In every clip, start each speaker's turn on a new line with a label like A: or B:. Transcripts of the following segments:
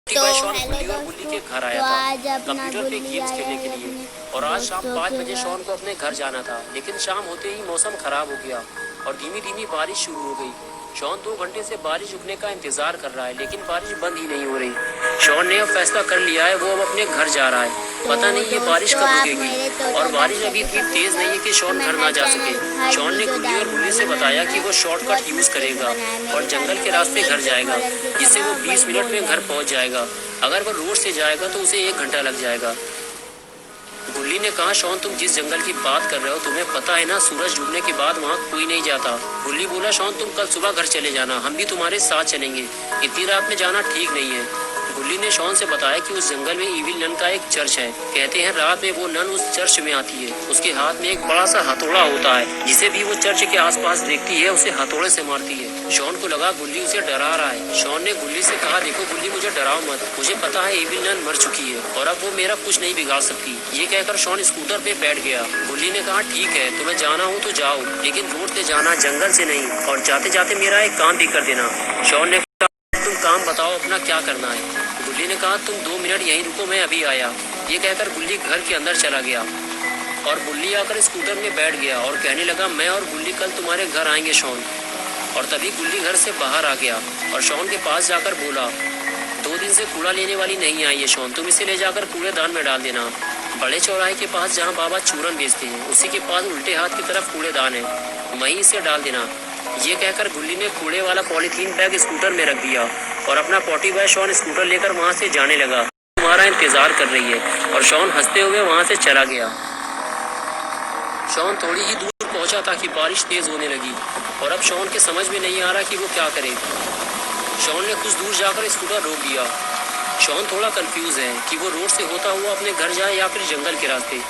A: तो
B: Shawn
A: hello
B: गुल्ली और गुल्ली के
A: दोस्तों,
B: घर
A: तो
B: आया था
A: आज अपना
B: कंप्यूटर पे
A: गुल्ली
B: गेम्स
A: आया
B: खेलने के
A: है
B: लिए।
A: अपने
B: और आज शाम
A: दोस्तों
B: 5
A: के
B: बजे
A: घर।
B: शॉन को अपने घर जाना था, लेकिन शाम होते ही मौसम खराब हो गया और धीमी धीमी बारिश शुरू हो गई। शॉन 2 घंटे से बारिश रुकने का इंतजार कर रहा है, लेकिन बारिश बंद ही नहीं हो रही। शॉन ने अब फैसला कर लिया है, वो अब अपने घर जा रहा है।
A: तो
B: पता नहीं ये बारिश
A: दोस्तों
B: कब
A: आप
B: रुकेगी।
A: मेरे तो
B: और बारिश
A: दर्शक
B: अभी इतनी
A: को
B: तेज नहीं है कि
A: तो
B: शॉन
A: मैं
B: घर ना
A: हर
B: जा
A: चैनल
B: सके।
A: हर
B: शॉन ने
A: वीडियो
B: गुल्ली और गुल्ली से
A: डालूंगी।
B: बताया कि
A: मैंने
B: वो शॉर्टकट
A: बहुत
B: यूज
A: मुश्किल से
B: करेगा
A: बनाया, मेरे
B: और
A: घर
B: जंगल
A: में
B: के
A: वही
B: रास्ते घर
A: एक
B: जाएगा,
A: हॉरर की
B: जिससे वो
A: तरह
B: 20
A: वही
B: मिनट
A: बोल
B: में
A: रहे
B: घर
A: हैं।
B: पहुंच जाएगा। अगर वो रोड से जाएगा तो उसे 1 घंटा लग जाएगा। गुल्ली ने कहा, शॉन तुम जिस जंगल की बात कर रहे हो, तुम्हें पता है ना, सूरज डूबने के बाद वहाँ कोई नहीं जाता। गुल्ली बोला, शॉन तुम कल सुबह घर चले जाना, हम भी तुम्हारे साथ चलेंगे। इतनी रात में जाना ठीक नहीं है। गुल्ली ने शॉन से बताया कि उस जंगल में ईविल नन का एक चर्च है। कहते हैं रात में वो नन उस चर्च में आती है। उसके हाथ में एक बड़ा सा हथौड़ा होता है, जिसे भी वो चर्च के आसपास देखती है उसे हथौड़े से मारती है। शॉन को लगा गुल्ली उसे डरा रहा है। शॉन ने गुल्ली से कहा, देखो गुल्ली, मुझे डराओ मत, मुझे पता है ईविल नन मर चुकी है और अब वो मेरा कुछ नहीं बिगाड़ सकती। ये कहकर शॉन स्कूटर पे बैठ गया। गुल्ली ने कहा, ठीक है, तुम्हें जाना हो तो जाओ, लेकिन रोड से जाना, जंगल से नहीं, और जाते जाते मेरा एक काम भी कर देना। शॉन ने कहा, तुम काम बताओ अपना, क्या करना है। गुल्ली ने कहा, तुम 2 मिनट यहीं रुको, मैं अभी आया। ये कहकर गुल्ली घर के अंदर चला गया और गुल्ली आकर स्कूटर में बैठ गया और कहने लगा, मैं और गुल्ली कल तुम्हारे घर आएंगे शॉन। और तभी गुल्ली घर से बाहर आ गया और शॉन के पास जाकर बोला, 2 दिन से कूड़ा लेने वाली नहीं आई है शॉन, तुम इसे ले जाकर कूड़ेदान में डाल देना। बड़े चौराहे के पास जहाँ बाबा चूरन बेचते हैं, उसी के पास उल्टे हाथ की तरफ कूड़ेदान है, वहीं इसे डाल देना। ये कहकर गुल्ली ने कूड़े वाला पॉलीथीन बैग स्कूटर में रख दिया और अपना पॉटी बॉय शॉन स्कूटर लेकर वहाँ से जाने लगा। तुम्हारा इंतजार कर रही है। और शॉन हंसते हुए वहाँ से चला गया। शॉन थोड़ी ही दूर पहुंचा था कि बारिश तेज होने लगी और अब शॉन के समझ में नहीं आ रहा कि वो क्या करे। शॉन ने कुछ दूर जाकर स्कूटर रोक दिया। शॉन थोड़ा कंफ्यूज है कि वो रोड से होता हुआ अपने घर जाए या फिर जंगल के रास्ते।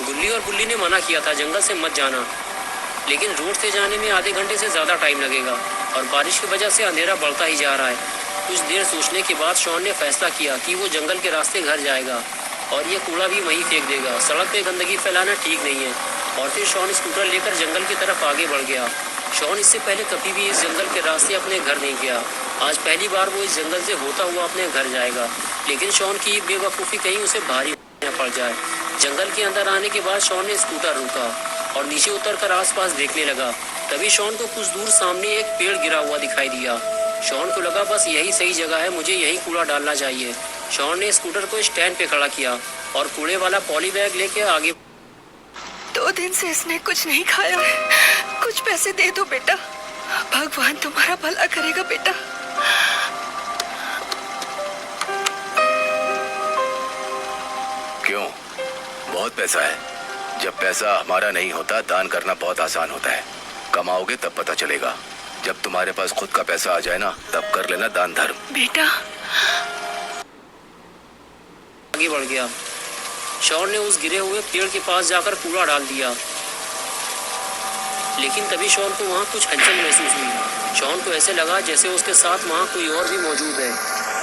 B: गुल्ली और गुल्ली ने मना किया था जंगल से मत जाना, लेकिन रोड से जाने में आधे घंटे से ज़्यादा टाइम लगेगा और बारिश की वजह से अंधेरा बढ़ता ही जा रहा है। कुछ देर सोचने के बाद शॉन ने फैसला किया कि वो जंगल के रास्ते घर जाएगा और ये कूड़ा भी वहीं फेंक देगा। सड़क पे गंदगी फैलाना ठीक नहीं है। और फिर शॉन स्कूटर लेकर जंगल की तरफ आगे बढ़ गया। शॉन इससे पहले कभी भी इस जंगल के रास्ते अपने घर नहीं गया। आज पहली बार वो इस जंगल से होता हुआ अपने घर जाएगा, लेकिन शॉन की बेवकूफ़ी कहीं उसे भारी न पड़ जाए। जंगल के अंदर आने के बाद शॉन ने स्कूटर रोका और नीचे उतरकर आसपास देखने लगा। तभी शॉन को कुछ दूर सामने एक पेड़ गिरा हुआ दिखाई दिया। शॉन को लगा बस यही सही जगह है, मुझे यहीं कूड़ा डालना चाहिए। शॉन ने स्कूटर को स्टैंड पे खड़ा किया और कूड़े वाला पॉली बैग लेके आगे।
C: 2 दिन से इसने कुछ नहीं खाया है, कुछ पैसे दे दो बेटा, भगवान तुम्हारा भला करेगा बेटा।
D: क्यों? बहुत पैसा है। जब पैसा हमारा नहीं होता, दान करना बहुत आसान होता है। कमाओगे तब पता चलेगा। जब तुम्हारे पास खुद का पैसा आ जाए ना, तब कर लेना दान धर्म।
C: बेटा
B: आगे बढ़ गया। शॉन ने उस गिरे हुए पेड़ के पास जाकर कूड़ा डाल दिया, लेकिन तभी शॉन को वहाँ कुछ हलचल महसूस हुई। शॉन को ऐसे लगा जैसे उसके साथ वहाँ कोई और भी मौजूद है,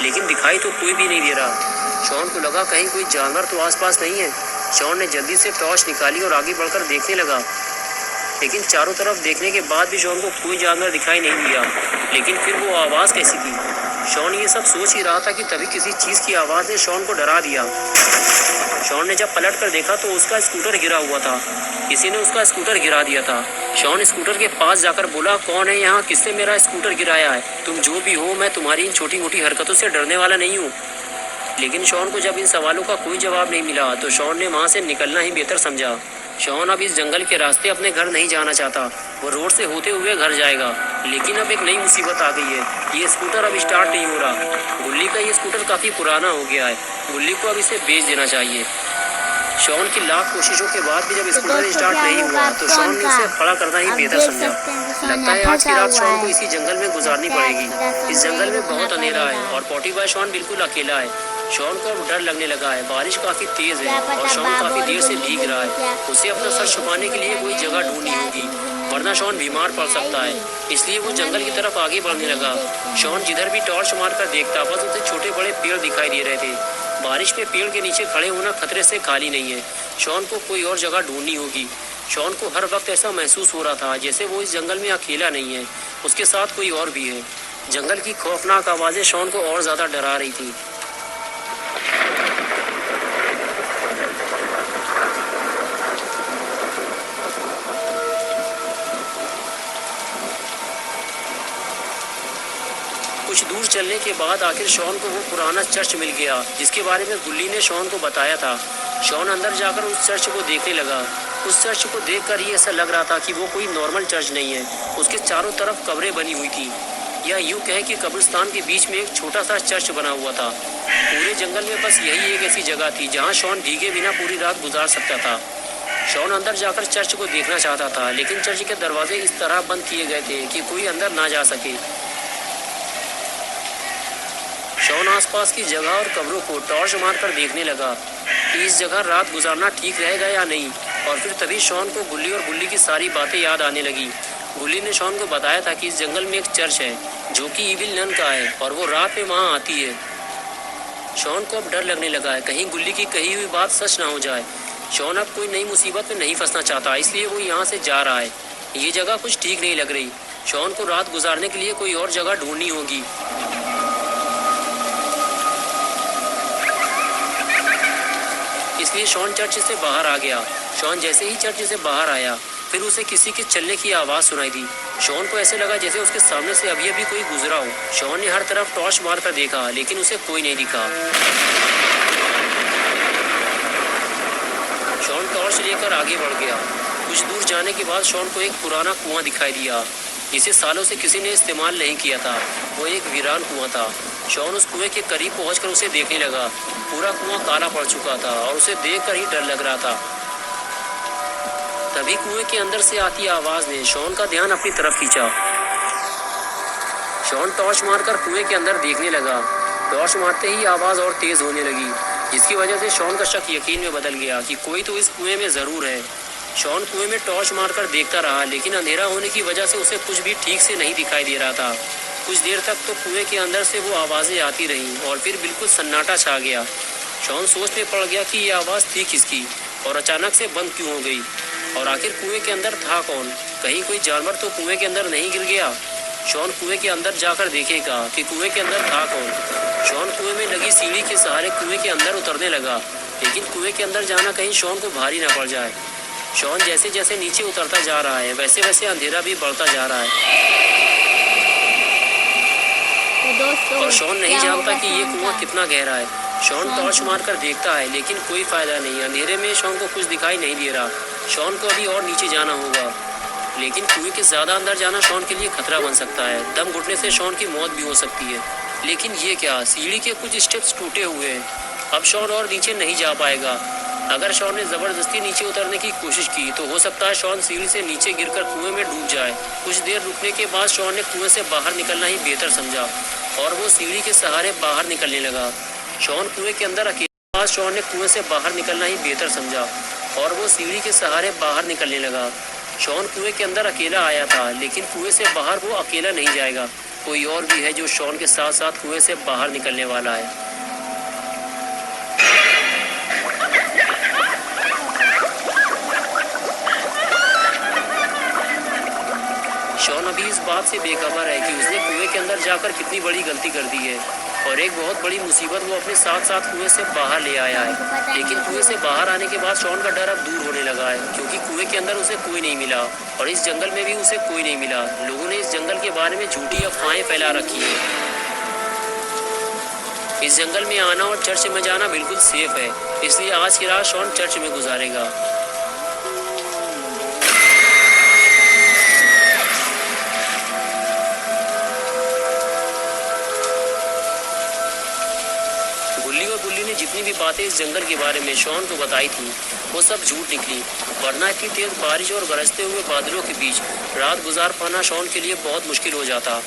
B: लेकिन दिखाई तो कोई भी नहीं दे रहा। शॉन को लगा कहीं कोई जानवर तो आसपास नहीं है। शॉन ने जल्दी से टॉर्च निकाली और आगे बढ़कर देखने लगा, लेकिन चारों तरफ देखने के बाद भी शॉन को कोई जानवर दिखाई नहीं दिया। लेकिन फिर वो आवाज़ कैसी थी? शॉन ये सब सोच ही रहा था कि तभी किसी चीज़ की आवाज़ ने शॉन को डरा दिया। शॉन ने जब पलट कर देखा तो उसका स्कूटर गिरा हुआ था। किसी ने उसका स्कूटर गिरा दिया था। शॉन स्कूटर के पास जाकर बोला, कौन है यहाँ, किसने मेरा स्कूटर गिराया है? तुम जो भी हो, मैं तुम्हारी इन छोटी मोटी हरकतों से डरने वाला नहीं हूँ। लेकिन शॉन को जब इन सवालों का कोई जवाब नहीं मिला तो शॉन ने वहाँ से निकलना ही बेहतर समझा। शॉन अब इस जंगल के रास्ते अपने घर नहीं जाना चाहता। वो रोड से होते हुए घर जाएगा, लेकिन अब एक नई मुसीबत आ गई है। ये स्कूटर अब स्टार्ट नहीं हो रहा। गुल्ली का ये स्कूटर काफ़ी पुराना हो गया है। गुल्ली को अब इसे बेच देना चाहिए। शॉन की लाख कोशिशों के बाद भी जब स्कूटर स्टार्ट नहीं हुआ तो शॉन ने उसे खड़ा करना ही बेहतर समझा। लगता है आज की रात शॉन को इसी जंगल में गुजारनी पड़ेगी। इस जंगल में बहुत अंधेरा है और पॉटी बॉय शॉन बिल्कुल अकेला है। शॉन को अब डर लगने लगा है। बारिश काफी तेज है और शॉन काफी देर से भीग रहा है। उसे अपना सर छुपाने के लिए कोई जगह ढूंढनी होगी, वरना शॉन बीमार पड़ सकता है। इसलिए वो जंगल की तरफ आगे बढ़ने लगा। शॉन जिधर भी टॉर्च मारकर देखता, बस उसे छोटे बड़े पेड़ दिखाई दे रहे थे। बारिश में पेड़ के नीचे खड़े होना खतरे से खाली नहीं है। शॉन को कोई और जगह ढूंढनी होगी। शॉन को हर वक्त ऐसा महसूस हो रहा था जैसे वो इस जंगल में अकेला नहीं है, उसके साथ कोई और भी है। जंगल की खौफनाक आवाज़ें शॉन को और ज़्यादा डरा रही थी। चलने के बाद आखिर शॉन को वो पुराना चर्च मिल गया जिसके बारे में गुल्ली ने शॉन को बताया था। शॉन अंदर जाकर उस चर्च को देखने लगा। उस चर्च को देखकर ही ऐसा लग रहा था कि वो कोई नॉर्मल चर्च नहीं है। उसके चारों तरफ कब्रें बनी हुई थी, या यूँ कहें कि कब्रिस्तान के बीच में एक छोटा सा चर्च बना हुआ था। पूरे जंगल में बस यही एक ऐसी जगह थी जहाँ शॉन भीगे बिना पूरी रात गुजार सकता था। शॉन अंदर जाकर चर्च को देखना चाहता था, लेकिन चर्च के दरवाजे इस तरह बंद किए गए थे कि कोई अंदर ना जा सके। शॉन आसपास की जगह और कब्रों को टॉर्च मारकर देखने लगा कि इस जगह रात गुजारना ठीक रहेगा या नहीं। और फिर तभी शॉन को गुल्ली और गुल्ली की सारी बातें याद आने लगी। गुल्ली ने शॉन को बताया था कि इस जंगल में एक चर्च है जो कि इविल नन का है और वो रात में वहाँ आती है। शॉन को अब डर लगने लगा है, कहीं गुल्ली की कही हुई बात सच ना हो जाए। शॉन अब कोई नई मुसीबत में नहीं फंसना चाहता, इसलिए वो यहाँ से जा रहा है। ये जगह कुछ ठीक नहीं लग रही। शॉन को रात गुजारने के लिए कोई और जगह ढूंढनी होगी। इसलिए शॉन चर्च से बाहर आ गया। शॉन जैसे ही चर्च से बाहर आया, फिर उसे किसी के चलने की आवाज़ सुनाई दी। शॉन को ऐसे लगा जैसे उसके सामने से अभी अभी कोई गुजरा हो। शॉन ने हर तरफ टॉर्च मारकर देखा, लेकिन उसे कोई नहीं दिखा। शॉन टॉर्च लेकर आगे बढ़ गया। कुछ दूर जाने के बाद शॉन को एक पुराना कुआं दिखाई दिया जिसे सालों से किसी ने इस्तेमाल नहीं किया था। वो एक वीरान कुआं था। शॉन उस कुएं के करीब पहुंचकर उसे देखने लगा। पूरा कुआं काला पड़ चुका था और उसे देखकर ही डर लग रहा था। तभी कुएं के अंदर से आती आवाज ने शॉन का ध्यान अपनी तरफ खींचा। शॉन टॉर्च मारकर कुएं के अंदर देखने लगा। टॉर्च मारते ही आवाज और तेज होने लगी, जिसकी वजह से शॉन का शक यकीन में बदल गया कि कोई तो इस कुएं में जरूर है। शॉन कुएं में टॉर्च मारकर देखता रहा, लेकिन अंधेरा होने की वजह से उसे कुछ भी ठीक से नहीं दिखाई दे रहा था। कुछ देर तक तो कुएं के अंदर से वो आवाज़ें आती रहीं और फिर बिल्कुल सन्नाटा छा गया। शॉन सोच में पड़ गया कि ये आवाज़ थी किसकी और अचानक से बंद क्यों हो गई, और आखिर कुएं के अंदर था कौन। कहीं कोई जानवर तो कुएं के अंदर नहीं गिर गया। शॉन कुएं के अंदर जाकर देखेगा कि कुएं के अंदर था कौन। शॉन कुएं में लगी सीढ़ी के सहारे कुएं के अंदर उतरने लगा, लेकिन कुएं के अंदर जाना कहीं शॉन को भारी ना पड़ जाए। शॉन जैसे जैसे नीचे उतरता जा रहा है, वैसे वैसे अंधेरा भी बढ़ता जा रहा है और शॉन नहीं जानता कि ये कुआं कितना गहरा है। शॉन टॉर्च मारकर देखता है, लेकिन कोई फायदा नहीं। अंधेरे में शॉन को कुछ दिखाई नहीं दे रहा। शॉन को अभी और नीचे जाना होगा, लेकिन कुएं के ज़्यादा अंदर जाना शॉन के लिए खतरा बन सकता है। दम घुटने से शॉन की मौत भी हो सकती है। लेकिन ये क्या, सीढ़ी के कुछ स्टेप्स टूटे हुए हैं। अब शॉन और नीचे नहीं जा पाएगा। अगर शॉन ने ज़बरदस्ती नीचे उतरने की कोशिश की तो हो सकता है शॉन सीढ़ी से नीचे गिरकर कुएं में डूब जाए। कुछ देर रुकने के बाद शॉन ने कुएं से बाहर निकलना ही बेहतर समझा और वो सीढ़ी के सहारे बाहर निकलने लगा। शॉन कुएं के अंदर अकेला शॉन ने कुएं से बाहर निकलना ही बेहतर समझा और वो सीढ़ी के सहारे बाहर निकलने लगा। शॉन कुएं के अंदर अकेला आया था, लेकिन कुएं से बाहर वो अकेला नहीं जाएगा। कोई और भी है जो शॉन के साथ साथ कुएं से बाहर निकलने वाला है। शॉन अभी इस बात से बेखबर है कि उसने कुएं के अंदर जाकर कितनी बड़ी गलती कर दी है और एक बहुत बड़ी मुसीबत वो अपने साथ साथ कुएं से बाहर ले आया है। लेकिन कुएं से बाहर आने के बाद शॉन का डर अब दूर होने लगा है, क्योंकि कुएं के अंदर उसे कोई नहीं मिला और इस जंगल में भी उसे कोई नहीं मिला। लोगों ने इस जंगल के बारे में झूठी अफवाहें फैला रखी है। इस जंगल में आना और चर्च में जाना बिल्कुल सेफ है, इसलिए आज की रात शॉन चर्च में गुजारेगा। जितनी भी बातें इस जंगल के बारे में शॉन को बताई थी वो सब झूठ निकली, वरना इतनी तेज बारिश और गरजते हुए बादलों के बीच रात गुजार पाना शॉन के लिए बहुत मुश्किल हो जाता।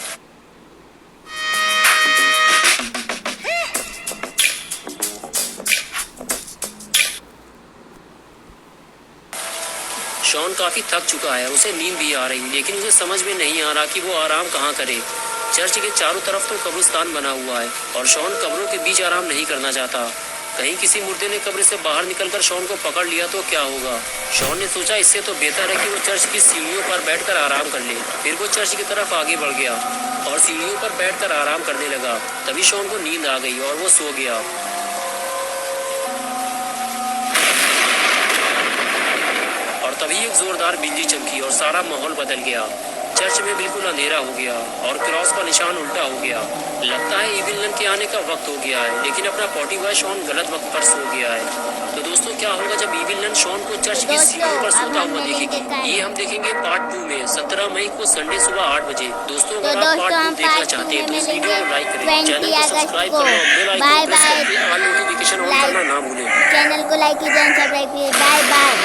B: शॉन काफी थक चुका है, उसे नींद भी आ रही, लेकिन उसे समझ में नहीं आ रहा कि वो आराम कहाँ करे। चर्च के चारों तरफ तो कब्रिस्तान बना हुआ है और शॉन कब्रों के बीच आराम नहीं करना चाहता। कहीं किसी मुर्दे ने कब्र से बाहर निकलकर शॉन को पकड़ लिया तो क्या होगा। शॉन ने सोचा इससे तो बेहतर है कि वो चर्च की सीढ़ियों पर बैठकर आराम कर ले। फिर वो चर्च की तरफ आगे बढ़ गया और सीढ़ियों पर बैठकर आराम करने लगा। तभी शॉन को नींद आ गई और वो सो गया। और तभी एक जोरदार बिजली चमकी और सारा माहौल बदल गया। चर्च में बिल्कुल अंधेरा हो गया और क्रॉस का निशान उल्टा हो गया। लगता है इविल के आने का वक्त हो गया है, लेकिन अपना पॉटी बॉय शॉन गलत वक्त पर सो गया है। तो दोस्तों क्या होगा जब इविल शॉन को चर्च की सीढ़ियों पर सोता हुआ देखेगी, ये हम देखेंगे पार्ट 2 में 17 मई को संडे सुबह 8 बजे। दोस्तों अगर आप पार्ट 2 देखना चाहते हैं तो इस वीडियो को लाइक करें, चैनल को सब्सक्राइब करें और बेल आइकन प्रेस करके ऑल नोटिफिकेशन ऑन करना ना भूलें।
A: चैनल को लाइक कीजिए, सब्सक्राइब कीजिए। Bye bye.